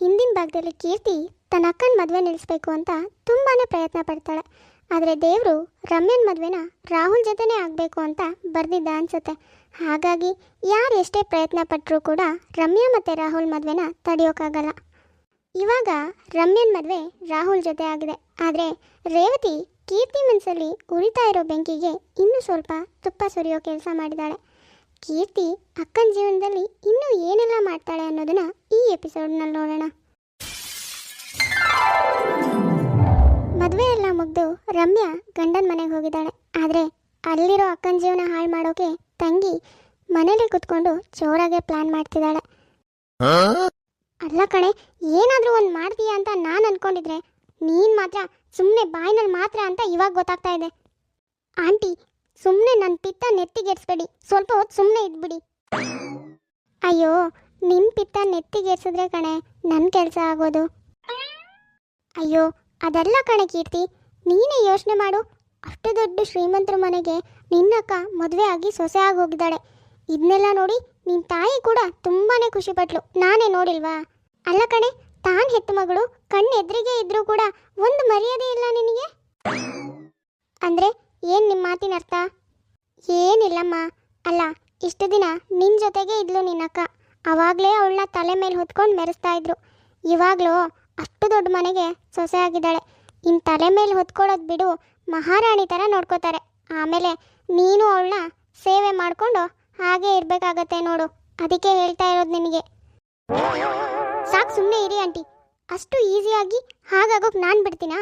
ಹಿಂದಿನ ಭಾಗದಲ್ಲಿ ಕೀರ್ತಿ ತನ್ನ ಅಕ್ಕನ ಮದುವೆ ನಿಲ್ಲಿಸ್ಬೇಕು ಅಂತ ತುಂಬಾ ಪ್ರಯತ್ನ ಪಡ್ತಾಳೆ. ಆದರೆ ದೇವರು ರಮ್ಯನ ಮದುವೆನ ರಾಹುಲ್ ಜೊತೆನೇ ಆಗಬೇಕು ಅಂತ ಬರೆದಿದ್ದ ಅನ್ಸುತ್ತೆ. ಹಾಗಾಗಿ ಯಾರು ಎಷ್ಟೇ ಪ್ರಯತ್ನ ಪಟ್ಟರೂ ಕೂಡ ರಮ್ಯಾ ಮತ್ತು ರಾಹುಲ್ ಮದುವೆನ ತಡೆಯೋಕ್ಕಾಗಲ್ಲ. ಇವಾಗ ರಮ್ಯನ ಮದುವೆ ರಾಹುಲ್ ಜೊತೆ ಆಗಿದೆ. ಆದರೆ ರೇವತಿ ಕೀರ್ತಿ ಮನಸ್ಸಲ್ಲಿ ಉರಿತಾ ಇರೋ ಬೆಂಕಿಗೆ ಇನ್ನೂ ಸ್ವಲ್ಪ ತುಪ್ಪ ಸುರಿಯೋ ಕೆಲಸ ಮಾಡಿದ್ದಾಳೆ. ಕೀರ್ತಿ ಅಕ್ಕನ ಜೀವನದಲ್ಲಿ ಇನ್ನೂ ಏನೆಲ್ಲ ಮಾಡ್ತಾಳೆ ಅನ್ನೋದನ್ನ ಈ ಎಪಿಸೋಡ್ನಲ್ಲಿ ನೋಡೋಣ. ಮದುವೆ ಎಲ್ಲ ಮುಗಿದು ರಮ್ಯಾ ಗಂಡನ ಮನೆಗೆ ಹೋಗಿದ್ದಾಳೆ. ಆದರೆ ಅಲ್ಲಿರೋ ಅಕ್ಕನ ಜೀವನ ಹಾಳು ಮಾಡೋಕೆ ತಂಗಿ ಮನೇಲಿ ಕುತ್ಕೊಂಡು ಜೋರಾಗೆ ಪ್ಲಾನ್ ಮಾಡ್ತಿದ್ದಾಳೆ. ಅಲ್ಲ ಕಣೆ, ಏನಾದರೂ ಒಂದು ಮಾಡ್ತೀಯಾ ಅಂತ ನಾನು ಅನ್ಕೊಂಡಿದ್ರೆ ನೀನು ಮಾತ್ರ ಸುಮ್ಮನೆ ಬಾಯಿನಲ್ಲಿ ಮಾತ್ರ ಅಂತ ಇವಾಗ ಗೊತ್ತಾಗ್ತಾ ಇದೆ. ಆಂಟಿ, ಸುಮ್ಮನೆ ನನ್ನ ಪಿತ್ತ ನೆತ್ತಿಗೆರ್ಸ್ಬೇಡಿ, ಸ್ವಲ್ಪ ಹೊತ್ತು ಸುಮ್ಮನೆ ಇದ್ಬಿಡಿ. ಅಯ್ಯೋ, ನಿನ್ನ ಪಿತ್ತ ನೆತ್ತಿಗೆರ್ಸಿದ್ರೆ ಕಣೆ ನನ್ನ ಕೆಲಸ ಆಗೋದು. ಅಯ್ಯೋ ಅದಲ್ಲ ಕಣೆ ಕೀರ್ತಿ, ನೀನೇ ಯೋಚನೆ ಮಾಡು. ಅಷ್ಟು ದೊಡ್ಡ ಶ್ರೀಮಂತರ ಮನೆಗೆ ನಿನ್ನಕ್ಕ ಮದುವೆ ಆಗಿ ಸೊಸೆ ಆಗಿ ಹೋಗಿದ್ದಾಳೆ. ಇದನ್ನೆಲ್ಲ ನೋಡಿ ನಿನ್ನ ತಾಯಿ ಕೂಡ ತುಂಬಾ ಖುಷಿಪಟ್ಲು, ನಾನೇ ನೋಡಿಲ್ವಾ? ಅಲ್ಲ ಕಣೆ, ತಾನು ಹೆತ್ತ ಮಗಳು ಕಣ್ಣು ಎದುರಿಗೆ ಇದ್ರೂ ಕೂಡ ಒಂದು ಮರ್ಯಾದೆ ಇಲ್ಲ ನಿನಗೆ. ಅಂದರೆ ಏನು ನಿಮ್ಮ ಮಾತಿನ ಅರ್ಥ? ಏನಿಲ್ಲಮ್ಮ. ಅಲ್ಲ, ಇಷ್ಟು ದಿನ ನಿನ್ನ ಜೊತೆಗೆ ಇದ್ಲು ನಿನ್ನಕ್ಕ, ಆವಾಗಲೇ ಅವಳನ್ನ ತಲೆ ಮೇಲೆ ಹೊತ್ಕೊಂಡು ಮೆರೆಸ್ತಾ ಇದ್ರು. ಇವಾಗಲೂ ಅಷ್ಟು ದೊಡ್ಡ ಮನೆಗೆ ಸೊಸೆ ಆಗಿದ್ದಾಳೆ. ಇನ್ನು ತಲೆ ಮೇಲೆ ಹೊತ್ಕೊಳ್ಳೋದು ಬಿಡು, ಮಹಾರಾಣಿ ಥರ ನೋಡ್ಕೋತಾರೆ. ಆಮೇಲೆ ನೀನು ಅವಳನ್ನ ಸೇವೆ ಮಾಡಿಕೊಂಡು ಹಾಗೆ ಇರಬೇಕಾಗತ್ತೆ ನೋಡು. ಅದಕ್ಕೆ ಹೇಳ್ತಾ ಇರೋದು ನಿನಗೆ. ಸಾಕು, ಸುಮ್ಮನೆ ಇರಿ ಆಂಟಿ. ಅಷ್ಟು ಈಸಿಯಾಗಿ ಹಾಗಾಗೋಕೆ ನಾನು ಬಿಡ್ತೀನಾ?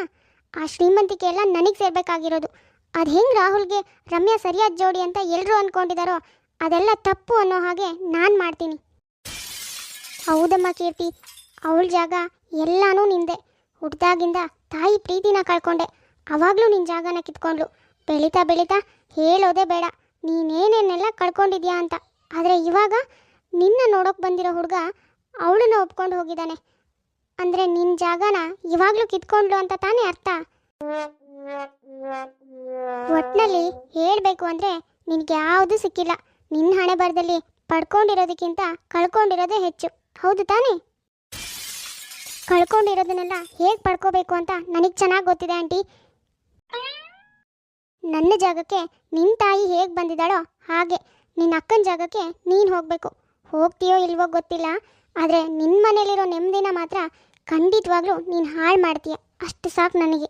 ಆ ಶ್ರೀಮಂತಿಕೆ ಎಲ್ಲ ನನಗೆ ಸೇರಬೇಕಾಗಿರೋದು. ಅದು ಹೆಂಗೆ ರಾಹುಲ್ಗೆ ರಮ್ಯಾ ಸರಿಯಾದ ಜೋಡಿ ಅಂತ ಎಲ್ಲರೂ ಅಂದ್ಕೊಂಡಿದ್ದಾರೋ ಅದೆಲ್ಲ ತಪ್ಪು ಅನ್ನೋ ಹಾಗೆ ನಾನು ಮಾಡ್ತೀನಿ. ಹೌದಮ್ಮ ಕೀರ್ತಿ, ಅವಳ ಜಾಗ ಎಲ್ಲನೂ ನಿಂದೆ. ಹುಡ್ದಾಗಿಂದ ತಾಯಿ ಪ್ರೀತಿನ ಕಳ್ಕೊಂಡೆ, ಆವಾಗಲೂ ನಿನ್ನ ಜಾಗನ ಕಿತ್ಕೊಂಡ್ಲು. ಬೆಳೀತಾ ಬೆಳೀತಾ ಹೇಳೋದೇ ಬೇಡ ನೀನೇನೇನೆಲ್ಲ ಕಳ್ಕೊಂಡಿದ್ಯಾ ಅಂತ. ಆದರೆ ಇವಾಗ ನಿನ್ನ ನೋಡೋಕೆ ಬಂದಿರೋ ಹುಡುಗ ಅವಳನ್ನ ಒಪ್ಕೊಂಡು ಹೋಗಿದ್ದಾನೆ. ಅಂದರೆ ನಿನ್ನ ಜಾಗನ ಇವಾಗಲೂ ಕಿತ್ಕೊಂಡ್ಲು ಅಂತ ತಾನೇ ಅರ್ಥ. ಒಟ್ಟಿನಲ್ಲಿ ಹೇಳಬೇಕು ಅಂದರೆ ನಿನಗೆ ಯಾವುದೂ ಸಿಕ್ಕಿಲ್ಲ. ನಿನ್ನ ಹಣೆ ಬರದಲ್ಲಿ ಪಡ್ಕೊಂಡಿರೋದಕ್ಕಿಂತ ಕಳ್ಕೊಂಡಿರೋದೇ ಹೆಚ್ಚು, ಹೌದು ತಾನೇ? ಕಳ್ಕೊಂಡಿರೋದನ್ನೆಲ್ಲ ಹೇಗೆ ಪಡ್ಕೋಬೇಕು ಅಂತ ನನಗೆ ಚೆನ್ನಾಗಿ ಗೊತ್ತಿದೆ ಆಂಟಿ. ನನ್ನ ಜಾಗಕ್ಕೆ ನಿನ್ನ ತಾಯಿ ಹೇಗೆ ಬಂದಿದ್ದಾಳೋ ಹಾಗೆ ನಿನ್ನ ಅಕ್ಕನ ಜಾಗಕ್ಕೆ ನೀನು ಹೋಗಬೇಕು. ಹೋಗ್ತೀಯೋ ಇಲ್ವೋ ಗೊತ್ತಿಲ್ಲ, ಆದರೆ ನಿನ್ನ ಮನೇಲಿರೋ ನೆಮ್ಮದಿನ ಮಾತ್ರ ಖಂಡಿತವಾಗ್ಲೂ ನೀನು ಹಾಳು ಮಾಡ್ತೀಯ. ಅಷ್ಟು ಸಾಕು ನನಗೆ.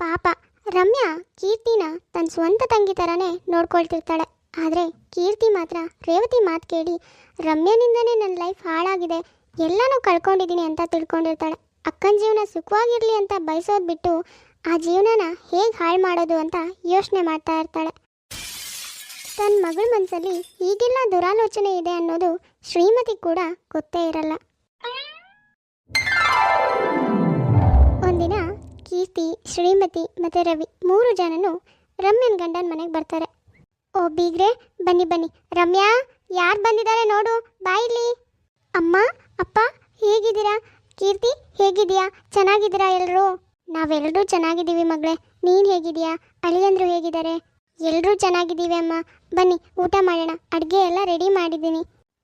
ಪಾಪ ರಮ್ಯಾ ಕೀರ್ತಿನ ತನ್ನ ಸ್ವಂತ ತಂಗಿ ಥರನೇ ನೋಡ್ಕೊಳ್ತಿರ್ತಾಳೆ. ಆದರೆ ಕೀರ್ತಿ ಮಾತ್ರ ರೇವತಿ ಮಾತು ಕೇಳಿ ರಮ್ಯಾನಿಂದನೇ ನನ್ನ ಲೈಫ್ ಹಾಳಾಗಿದೆ, ಎಲ್ಲನೂ ಕಳ್ಕೊಂಡಿದ್ದೀನಿ ಅಂತ ತಿಳ್ಕೊಂಡಿರ್ತಾಳೆ. ಅಕ್ಕನ ಜೀವನ ಸುಖವಾಗಿರಲಿ ಅಂತ ಬಯಸೋದು ಬಿಟ್ಟು ಆ ಜೀವನನ ಹೇಗೆ ಹಾಳು ಮಾಡೋದು ಅಂತ ಯೋಚನೆ ಮಾಡ್ತಾ ಇರ್ತಾಳೆ. ತನ್ನ ಮಗಳ ಮನಸ್ಸಲ್ಲಿ ಹೀಗೆಲ್ಲ ದುರಾಲೋಚನೆ ಇದೆ ಅನ್ನೋದು ಶ್ರೀಮತಿ ಕೂಡ ಗೊತ್ತೇ ಇರಲ್ಲ. ಒಂದಿನ ಕೀರ್ತಿ, ಶ್ರೀಮತಿ ಮತ್ತು ರವಿ 3 ಜನನು ರಮ್ಯನ ಗಂಡನ ಮನೆಗೆ ಬರ್ತಾರೆ. ಓ ಬೀಗ್ರೆ, ಬನ್ನಿ ಬನ್ನಿ. ರಮ್ಯಾ, ಯಾರು ಬಂದಿದ್ದಾರೆ ನೋಡು, ಬಾಯಿಲಿ. ಅಮ್ಮ, ಅಪ್ಪ, ಹೇಗಿದ್ದೀರಾ? ಕೀರ್ತಿ, ಹೇಗಿದೆಯಾ? ಚೆನ್ನಾಗಿದ್ದೀರಾ ಎಲ್ಲರೂ? ನಾವೆಲ್ಲರೂ ಚೆನ್ನಾಗಿದ್ದೀವಿ ಮಗಳೇ, ನೀನು ಹೇಗಿದೆಯಾ? ಅಳಿಯಂದ್ರು ಹೇಗಿದ್ದಾರೆ? ಎಲ್ಲರೂ ಚೆನ್ನಾಗಿದ್ದೀವಿ ಅಮ್ಮ. ಬನ್ನಿ ಊಟ ಮಾಡೋಣ, ಅಡುಗೆ ಎಲ್ಲ ರೆಡಿ ಮಾಡಿದ್ದೀನಿ.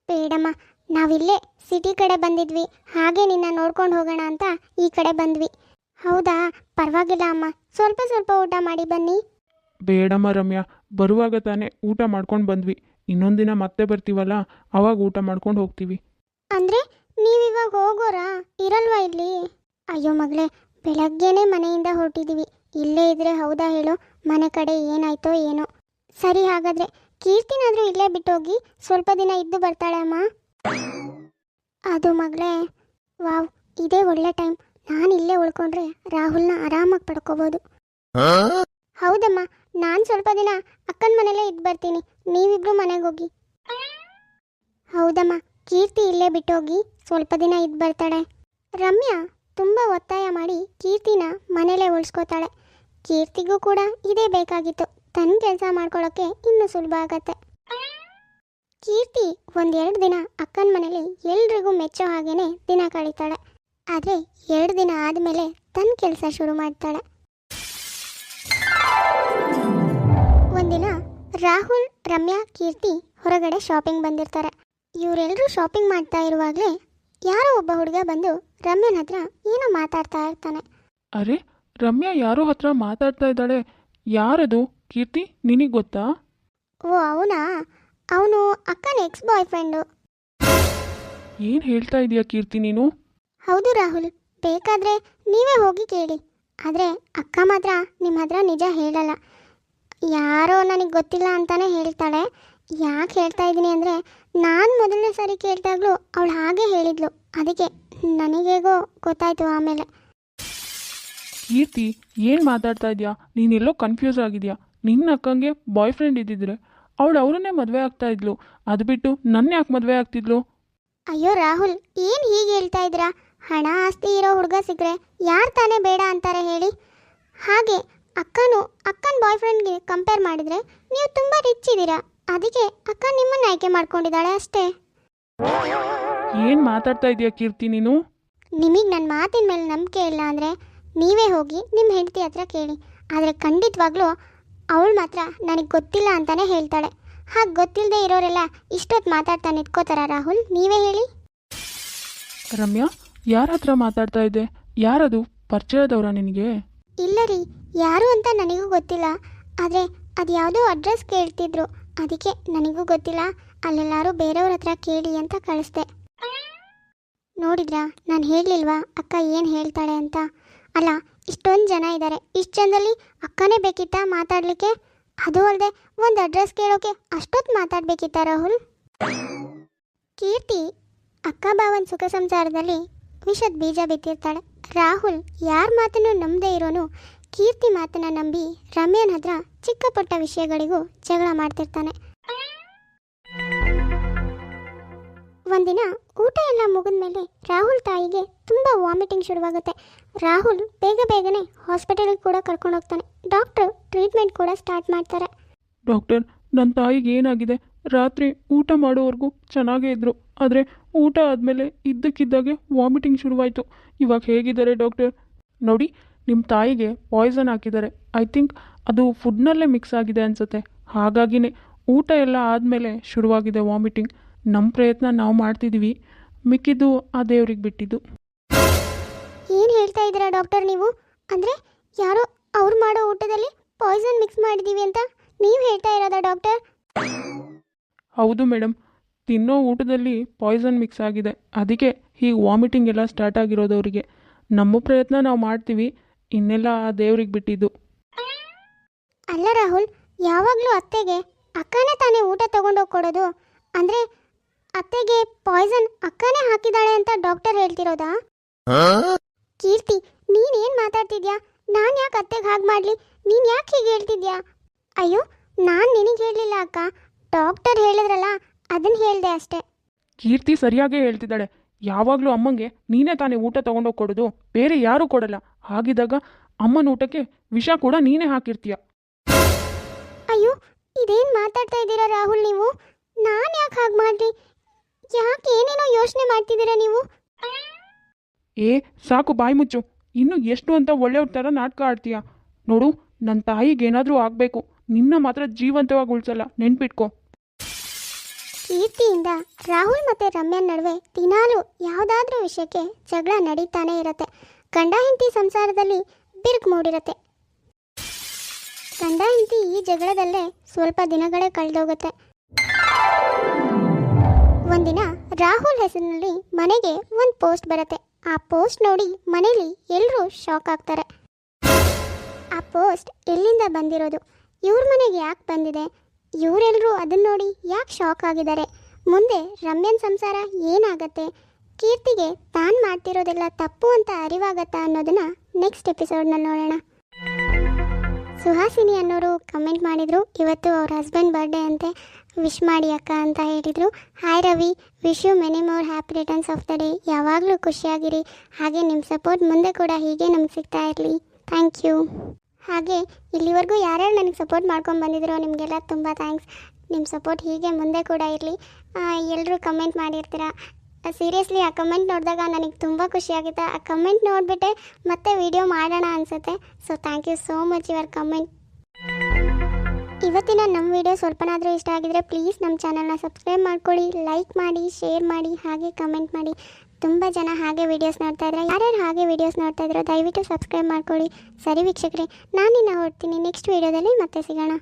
ಬೇಡಮ್ಮ, ನಾವಿಲ್ಲೇ ಸಿಟಿ ಕಡೆ ಬಂದಿದ್ವಿ, ಹಾಗೆ ನಿನ್ನ ನೋಡ್ಕೊಂಡು ಹೋಗೋಣ ಅಂತ ಈ ಕಡೆ ಬಂದ್ವಿ. ಹೌದಾ, ಪರವಾಗಿಲ್ಲ ಅಮ್ಮ, ಸ್ವಲ್ಪ ಸ್ವಲ್ಪ ಊಟ ಮಾಡಿ ಬನ್ನಿ. ಬೇಡಮ್ಮ ರಮ್ಯಾ, ಬರುವಾಗ ತಾನೇ ಊಟ ಮಾಡ್ಕೊಂಡು ಬಂದ್ವಿ. ಇನ್ನೊಂದಿನ ಮತ್ತೆ ಬರ್ತೀವಲ್ಲ, ಅವಾಗ ಊಟ ಮಾಡ್ಕೊಂಡು ಹೋಗ್ತೀವಿ. ಅಂದರೆ ನೀವಿವಾಗ ಹೋಗೋರಾ? ಇರಲ್ವಾ ಇಲ್ಲಿ? ಅಯ್ಯೋ ಮಗಳೇ, ಬೆಳಗ್ಗೆನೇ ಮನೆಯಿಂದ ಹೊರಟಿದ್ದೀವಿ, ಇಲ್ಲೇ ಇದ್ರೆ ಹೌದಾ ಹೇಳು? ಮನೆ ಕಡೆ ಏನಾಯ್ತೋ ಏನೋ. ಸರಿ, ಹಾಗಾದರೆ ಕೀರ್ತಿನಾದರೂ ಇಲ್ಲೇ ಬಿಟ್ಟೋಗಿ ಸ್ವಲ್ಪ ದಿನ ಇದ್ದು ಬರ್ತಾಳೆ ಅಮ್ಮ. ಅದು ಮಗಳೇ, ವಾವ್, ಇದೇ ಒಳ್ಳೆ ಟೈಮ್. ನಾನು ಇಲ್ಲೇ ಉಳ್ಕೊಂಡ್ರೆ ರಾಹುಲ್ನ ಆರಾಮಾಗಿ ಪಡ್ಕೋಬೋದು. ಹೌದಮ್ಮ, ನಾನು ಸ್ವಲ್ಪ ದಿನ ಅಕ್ಕನ ಮನೇಲೇ ಇದ್ದು ಬರ್ತೀನಿ, ನೀವಿಬ್ರು ಮನೆಗೆ ಹೋಗಿ. ಹೌದಮ್ಮ, ಕೀರ್ತಿ ಇಲ್ಲೇ ಬಿಟ್ಟೋಗಿ ಸ್ವಲ್ಪ ದಿನ ಇದ್ದು ಬರ್ತಾಳೆ. ರಮ್ಯಾ ತುಂಬ ಒತ್ತಾಯ ಮಾಡಿ ಕೀರ್ತಿನ ಮನೇಲೇ ಉಳಿಸ್ಕೋತಾಳೆ. ಕೀರ್ತಿಗೂ ಕೂಡ ಇದೇ ಬೇಕಾಗಿತ್ತು, ತನ್ನ ಕೆಲಸ ಮಾಡ್ಕೊಳ್ಳೋಕ್ಕೆ ಇನ್ನೂ ಸುಲಭ ಆಗತ್ತೆ. ಕೀರ್ತಿ 1-2 ದಿನ ಅಕ್ಕನ ಮನೇಲಿ ಎಲ್ರಿಗೂ ಮೆಚ್ಚೋ ಹಾಗೇನೆ ದಿನ ಕಳೀತಾಳೆ. ಆದರೆ 2 ದಿನ ಆದಮೇಲೆ ತನ್ನ ಕೆಲಸ ಶುರು ಮಾಡ್ತಾಳೆ. ಒಂದಿನ ರಾಹುಲ್, ರಮ್ಯಾ, ಕೀರ್ತಿ ಹೊರಗಡೆ ಶಾಪಿಂಗ್ ಬಂದಿರ್ತಾರೆ. ಇವರೆಲ್ಲರೂ ಶಾಪಿಂಗ್ ಮಾಡ್ತಾ ಇರುವಾಗಲೇ ಯಾರೋ ಒಬ್ಬ ಹುಡುಗ ಬಂದು ರಮ್ಯನ ಹತ್ರ ಏನೋ ಮಾತಾಡ್ತಾ ಇರ್ತಾನೆ. ಅರೆ, ರಮ್ಯಾ ಯಾರೋ ಹತ್ರ ಮಾತಾಡ್ತಾ ಇದ್ದಾಳೆ. ಯಾರದು? ಕೀರ್ತಿ, ನಿನಗೆ ಗೊತ್ತಾ? ಓ ಅವನಾ? ಅವನು ಅಕ್ಕನ ಎಕ್ಸ್ ಬಾಯ್ ಫ್ರೆಂಡು. ಏನು ಹೇಳ್ತಾ ಇದೀಯಾ ಕೀರ್ತಿ ನೀನು? ಹೌದು ರಾಹುಲ್, ಬೇಕಾದರೆ ನೀವೇ ಹೋಗಿ ಕೇಳಿ. ಆದರೆ ಅಕ್ಕ ಮಾತ್ರ ನಿಮ್ಮ ಹತ್ರ ನಿಜ ಹೇಳಲ್ಲ. ಯಾರೋ ನನಗೆ ಗೊತ್ತಿಲ್ಲ ಅಂತಾನೆ ಹೇಳ್ತಾಳೆ. ಯಾಕೆ ಹೇಳ್ತಾ ಇದ್ದೀನಿ ಅಂದರೆ, ನಾನು ಮೊದಲನೇ ಸಾರಿ ಕೇಳಿದಾಗಲೂ ಅವಳು ಹಾಗೆ ಹೇಳಿದ್ಲು. ಅದಕ್ಕೆ ನನಗೇಗೋ ಗೊತ್ತಾಯಿತು ಆಮೇಲೆ. ಕೀರ್ತಿ, ಏನು ಮಾತಾಡ್ತಾ ಇದೆಯಾ? ನೀನೆಲ್ಲೋ ಕನ್ಫ್ಯೂಸ್ ಆಗಿದೆಯಾ? ನಿನ್ನ ಅಕ್ಕಂಗೆ ಬಾಯ್ ಫ್ರೆಂಡ್ ಇದ್ದಿದ್ರೆ ಅವಳು ಅವರನ್ನೇ ಮದುವೆ ಆಗ್ತಾ ಇದ್ಲು. ಅದು ಬಿಟ್ಟು ನನ್ನ ಯಾಕೆ ಮದುವೆ ಆಗ್ತಿದ್ಲು? ಅಯ್ಯೋ ರಾಹುಲ್, ಏನು ಹೀಗೆ ಹೇಳ್ತಾ ಇದ್ದೀರಾ? ಹಣ ಆಸ್ತಿ ಇರೋ ಹುಡುಗ ಸಿಕ್ಕರೆ ಯಾರು ತಾನೇ ಬೇಡ ಅಂತಾರೆ ಹೇಳಿ? ಹಾಗೆ ಅಕ್ಕನ ಬಾಯ್ ಫ್ರೆಂಡ್ಗೆ ಕಂಪೇರ್ ಮಾಡಿದರೆ ನೀವು ತುಂಬ ರಿಚ್ ಇದ್ದೀರಾ. ಅದಕ್ಕೆ ಅಕ್ಕ ನಿಮ್ಮನ್ನು ಆಯ್ಕೆ ಮಾಡ್ಕೊಂಡಿದ್ದಾಳೆ ಅಷ್ಟೇ. ಏನು ಮಾತಾಡ್ತಾ ಇದೆಯಾ ಕೀರ್ತಿ ನೀನು? ನಿಮಗೆ ನನ್ನ ಮಾತಿನ ಮೇಲೆ ನಂಬಿಕೆ ಇಲ್ಲ ಅಂದರೆ ನೀವೇ ಹೋಗಿ ನಿಮ್ಮ ಹೆಂಡತಿ ಹತ್ರ ಕೇಳಿ. ಆದರೆ ಖಂಡಿತವಾಗ್ಲೂ ಅವಳು ಮಾತ್ರ ನನಗೆ ಗೊತ್ತಿಲ್ಲ ಅಂತಾನೆ ಹೇಳ್ತಾಳೆ. ಹಾಗೆ ಗೊತ್ತಿಲ್ಲದೆ ಇರೋರೆಲ್ಲ ಇಷ್ಟೊತ್ತು ಮಾತಾಡ್ತಾ ನಿಂತ್ಕೋತಾರ ರಾಹುಲ್? ನೀವೇ ಹೇಳಿ. ರಮ್ಯಾ, ಯಾರ ಹತ್ರ ಮಾತಾಡ್ತಾ ಇದ್ದೆ? ಯಾರದು? ಪರಿಚಯದವರ ನಿನಗೆ? ಇಲ್ಲ ರೀ, ಯಾರು ಅಂತ ನನಗೂ ಗೊತ್ತಿಲ್ಲ. ಆದರೆ ಅದು ಯಾವುದೋ ಅಡ್ರೆಸ್ ಕೇಳ್ತಿದ್ರು. ಅದಕ್ಕೆ ನನಗೂ ಗೊತ್ತಿಲ್ಲ, ಅಲ್ಲೆಲ್ಲಾರು ಬೇರೆಯವ್ರ ಹತ್ರ ಕೇಳಿ ಅಂತ ಕಳಿಸ್ದೆ. ನೋಡಿದ್ರಾ, ನಾನು ಹೇಳಲಿಲ್ವಾ ಅಕ್ಕ ಏನು ಹೇಳ್ತಾಳೆ ಅಂತ? ಅಲ್ಲ, ಇಷ್ಟೊಂದು ಜನ ಇದ್ದಾರೆ, ಇಷ್ಟು ಜನದಲ್ಲಿ ಅಕ್ಕನೇ ಬೇಕಿತ್ತಾ ಮಾತಾಡಲಿಕ್ಕೆ? ಅದು ಅಲ್ಲದೆ ಒಂದು ಅಡ್ರೆಸ್ ಕೇಳೋಕೆ ಅಷ್ಟೊತ್ತು ಮಾತಾಡಬೇಕಿತ್ತ ರಾಹುಲ್? ಕೀರ್ತಿ ಅಕ್ಕ ಭಾವನ ಸುಖ ಸಂಸಾರದಲ್ಲಿ ವಿಷದ ಬೀಜ ಬಿತ್ತಿರ್ತಾಳೆ. ರಾಹುಲ್ ಯಾರ ಮಾತನ್ನು ನಂಬದೇ ಇರೋನು ಕೀರ್ತಿ ಮಾತನ್ನ ನಂಬಿ ರಮ್ಯನ ಹತ್ರ ಚಿಕ್ಕ ಪುಟ್ಟ ವಿಷಯಗಳಿಗೂ ಜಗಳ ಮಾಡ್ತಿರ್ತಾನೆ. ಒಂದಿನ ಊಟ ಎಲ್ಲ ಮುಗಿದ್ಮೇಲೆ ರಾಹುಲ್ ತಾಯಿಗೆ ತುಂಬ ವಾಮಿಟಿಂಗ್ ಶುರುವಾಗುತ್ತೆ. ರಾಹುಲ್ ಬೇಗನೆ ಹಾಸ್ಪಿಟಲ್ಗೆ ಕೂಡ ಕರ್ಕೊಂಡು ಹೋಗ್ತಾನೆ. ಡಾಕ್ಟರ್ ಟ್ರೀಟ್ಮೆಂಟ್ ಕೂಡ ಸ್ಟಾರ್ಟ್ ಮಾಡ್ತಾರೆ. ಡಾಕ್ಟರ್, ನನ್ನ ತಾಯಿಗೆ ಏನಾಗಿದೆ? ರಾತ್ರಿ ಊಟ ಮಾಡೋವರೆಗೂ ಚೆನ್ನಾಗೇ ಇದ್ದರು, ಆದರೆ ಊಟ ಆದಮೇಲೆ ಇದ್ದಕ್ಕಿದ್ದಾಗೆ ವಾಮಿಟಿಂಗ್ ಶುರುವಾಯಿತು. ಇವಾಗ ಹೇಗಿದ್ದಾರೆ ಡಾಕ್ಟರ್? ನೋಡಿ, ನಿಮ್ಮ ತಾಯಿಗೆ ಪಾಯ್ಸನ್ ಹಾಕಿದ್ದಾರೆ. ಐ ಥಿಂಕ್ ಅದು ಫುಡ್ನಲ್ಲೇ ಮಿಕ್ಸ್ ಆಗಿದೆ ಅನಿಸುತ್ತೆ. ಹಾಗಾಗಿನೇ ಊಟ ಎಲ್ಲ ಆದಮೇಲೆ ಶುರುವಾಗಿದೆ ವಾಮಿಟಿಂಗ್. ನಮ್ಮ ಪ್ರಯತ್ನ ನಾವು ಮಾಡ್ತಿದ್ದೀವಿ, ಮಿಕ್ಕಿದ್ದು ಆ ದೇವ್ರಿಗೆ ಬಿಟ್ಟಿದ್ದು. ಏನು ಹೇಳ್ತಾ ಇದ್ದೀರಾ ಡಾಕ್ಟರ್ ನೀವು? ಅಂದರೆ ಯಾರೋ ಅವ್ರು ಮಾಡೋ ಊಟದಲ್ಲಿ ಪಾಯ್ಸನ್ ಮಿಕ್ಸ್ ಮಾಡಿದ್ದೀವಿ ಅಂತ ನೀವು ಹೇಳ್ತಾ ಇರೋದಾ ಡಾಕ್ಟರ್? ಹೌದು ಮೇಡಮ್, ತಿನ್ನೋ ಊಟದಲ್ಲಿ ಪಾಯ್ಸನ್ ಮಿಕ್ಸ್ ಆಗಿದೆ. ಅದಕ್ಕೆ ಹೀಗೆ ವಾಮಿಟಿಂಗ್ ಎಲ್ಲ ಸ್ಟಾರ್ಟ್ ಆಗಿರೋದವರಿಗೆ. ನಮ್ಮ ಪ್ರಯತ್ನ ನಾವು ಮಾಡ್ತೀವಿ, ಇನ್ನೆಲ್ಲ ಆ ದೇವ್ರಿಗೆ ಬಿಟ್ಟಿದ್ದು. ಅಲ್ಲ ರಾಹುಲ್, ಯಾವಾಗಲೂ ಅತ್ತೆಗೆ ಅಕ್ಕನೇ ತಾನೇ ಊಟ ತಗೊಂಡೋಗಿ ಕೊಡೋದು. ಅಂದರೆ ಅತ್ತೆಗೆ ಪಾಯ್ಸನ್ ಅಕ್ಕನೇ ಹಾಕಿದಾಳೆ ಅಂತ ಡಾಕ್ಟರ್ ಹೇಳ್ತಿರೋದಾ? ಕೀರ್ತಿ, ನೀನೇನು ಮಾತಾಡ್ತಿದ್ಯಾ? ನಾನು ಯಾಕೆ ಅತ್ತೆಗೆ ಹಾಗೆ ಮಾಡಲಿ? ನೀನು ಯಾಕೆ ಹೀಗೆ ಹೇಳ್ತಿದ್ಯಾ? ಅಯ್ಯೋ, ನಾನು ನಿನಗೆ ಹೇಳಲಿಲ್ಲ ಅಕ್ಕ, ಡಾಕ್ಟರ್ ಹೇಳಿದ್ರಲ್ಲ ಅದನ್ನು ಹೇಳಿದೆ ಅಷ್ಟೇ. ಕೀರ್ತಿ ಸರಿಯಾಗೇ ಹೇಳ್ತಿದ್ದಾಳೆ. ಯಾವಾಗಲೂ ಅಮ್ಮಂಗೆ ನೀನೇ ತಾನೇ ಊಟ ತೊಗೊಂಡೋಗಿ ಕೊಡೋದು, ಬೇರೆ ಯಾರೂ ಕೊಡಲ್ಲ. ಹಾಗಿದ್ದಾಗ ಅಮ್ಮನ ಊಟಕ್ಕೆ ವಿಷ ಕೂಡ ನೀನೇ ಹಾಕಿರ್ತೀಯ. ಅಯ್ಯೋ, ಇದೇನು ಮಾತಾಡ್ತಾ ಇದ್ದೀರಾ ರಾಹುಲ್ ನೀವು? ನಾನು ಯಾಕೆ ಹಾಗೆ ಮಾಡಲಿ? ಯಾಕೆ ಏನೇನೋ ಯೋಚನೆ ಮಾಡ್ತಿದ್ದೀರಾ ನೀವು? ಏ ಸಾಕು, ಬಾಯಿ ಮುಚ್ಚು. ಇನ್ನು ಎಷ್ಟು ಅಂತ ಒಳ್ಳೆಯವ್ರ ಥರ ನಾಟಕ ಆಡ್ತೀಯ? ನೋಡು, ನನ್ನ ತಾಯಿಗೇನಾದರೂ ಆಗಬೇಕು, ನಿನ್ನ ಮಾತ್ರ ಜೀವಂತವಾಗಿ ಉಳಿಸಲ್ಲ, ನೆನ್ಪಿಟ್ಕೋ. ಕೀರ್ತಿಯಿಂದ ರಾಹುಲ್ ಮತ್ತು ರಮ್ಯನ್ ನಡುವೆ ದಿನಾಲೂ ಯಾವುದಾದ್ರೂ ವಿಷಯಕ್ಕೆ ಜಗಳ ನಡೀತಾನೆ ಇರುತ್ತೆ. ಗಂಡ ಹೆಂಡತಿ ಸಂಸಾರದಲ್ಲಿ ಬಿರುಕು ಮೂಡಿರುತ್ತೆ. ಗಂಡ ಹೆಂಡತಿ ಈ ಜಗಳದಲ್ಲೇ ಸ್ವಲ್ಪ ದಿನಗಳೇ ಕಳೆದೋಗುತ್ತೆ. ಒಂದಿನ ರಾಹುಲ್ ಹೆಸರಿನಲ್ಲಿ ಮನೆಗೆ ಒಂದು ಪೋಸ್ಟ್ ಬರುತ್ತೆ. ಆ ಪೋಸ್ಟ್ ನೋಡಿ ಮನೇಲಿ ಎಲ್ಲರೂ ಶಾಕ್ ಆಗ್ತಾರೆ. ಆ ಪೋಸ್ಟ್ ಎಲ್ಲಿಂದ ಬಂದಿರೋದು, ಇವ್ರ ಮನೆಗೆ ಯಾಕೆ ಬಂದಿದೆ, ಇವರೆಲ್ಲರೂ ಅದನ್ನ ನೋಡಿ ಯಾಕೆ ಶಾಕ್ ಆಗಿದ್ದಾರೆ, ಮುಂದೆ ರಮ್ಯನ್ ಸಂಸಾರ ಏನಾಗತ್ತೆ, ಕೀರ್ತಿಗೆ ತಾನು ಮಾಡ್ತಿರೋದೆಲ್ಲ ತಪ್ಪು ಅಂತ ಅರಿವಾಗತ್ತಾ ಅನ್ನೋದನ್ನ ನೆಕ್ಸ್ಟ್ ಎಪಿಸೋಡ್ನಲ್ಲಿ ನೋಡೋಣ. ಸುಹಾಸಿನಿ ಅನ್ನೋರು ಕಮೆಂಟ್ ಮಾಡಿದರು, ಇವತ್ತು ಅವ್ರ ಹಸ್ಬೆಂಡ್ ಬರ್ಡೇ ಅಂತೆ, ವಿಶ್ ಮಾಡಿ ಅಕ್ಕ ಅಂತ ಹೇಳಿದರು. Hi Ravi, wish you many more happy returns of the day. ಯಾವಾಗಲೂ ಖುಷಿಯಾಗಿರಿ, ಹಾಗೆ ನಿಮ್ಮ ಸಪೋರ್ಟ್ ಮುಂದೆ ಕೂಡ ಹೀಗೆ ನಮ್ಗೆ ಸಿಗ್ತಾ ಇರಲಿ. Thank you. ಹಾಗೆ ಇಲ್ಲಿವರೆಗೂ ಯಾರ್ಯಾರು ನನಗೆ ಸಪೋರ್ಟ್ ಮಾಡ್ಕೊಂಡು ಬಂದಿದ್ರೋ ನಿಮಗೆಲ್ಲ ತುಂಬ ಥ್ಯಾಂಕ್ಸ್. ನಿಮ್ಮ ಸಪೋರ್ಟ್ ಹೀಗೆ ಮುಂದೆ ಕೂಡ ಇರಲಿ. ಎಲ್ಲರೂ ಕಮೆಂಟ್ ಮಾಡಿರ್ತೀರ. ಸೀರಿಯಸ್ಲಿ ಆ ಕಮೆಂಟ್ ನೋಡಿದಾಗ ನನಗೆ ತುಂಬ ಖುಷಿಯಾಗುತ್ತೆ. ಆ ಕಮೆಂಟ್ ನೋಡಿಬಿಟ್ಟೆ ಮತ್ತೆ ವಿಡಿಯೋ ಮಾಡೋಣ ಅನಿಸುತ್ತೆ. So thank you so much your comment. ಇವತ್ತಿನ ನಮ್ಮ ವಿಡಿಯೋ ಸ್ವಲ್ಪನಾದರೂ ಇಷ್ಟ ಆಗಿದ್ರೆ ಪ್ಲೀಸ್ ನಮ್ಮ ಚಾನಲ್ನ ಸಬ್ಸ್ಕ್ರೈಬ್ ಮಾಡ್ಕೊಳ್ಳಿ, ಲೈಕ್ ಮಾಡಿ, ಶೇರ್ ಮಾಡಿ, ಹಾಗೆ ಕಮೆಂಟ್ ಮಾಡಿ. ತುಂಬ ಜನ ಹಾಗೆ ವೀಡಿಯೋಸ್ ನೋಡ್ತಾ ಇದ್ದಾರೆ. ಯಾರ್ಯಾರು ಹಾಗೆ ವೀಡಿಯೋಸ್ ನೋಡ್ತಾ ಇದ್ರೋ ದಯವಿಟ್ಟು ಸಬ್ಸ್ಕ್ರೈಬ್ ಮಾಡ್ಕೊಳ್ಳಿ. ಸರಿ ವೀಕ್ಷಕರೇ, ನಾನಿನ್ನ ಹೊರಡ್ತೀನಿ. ನೆಕ್ಸ್ಟ್ ವೀಡಿಯೋದಲ್ಲಿ ಮತ್ತೆ ಸಿಗೋಣ.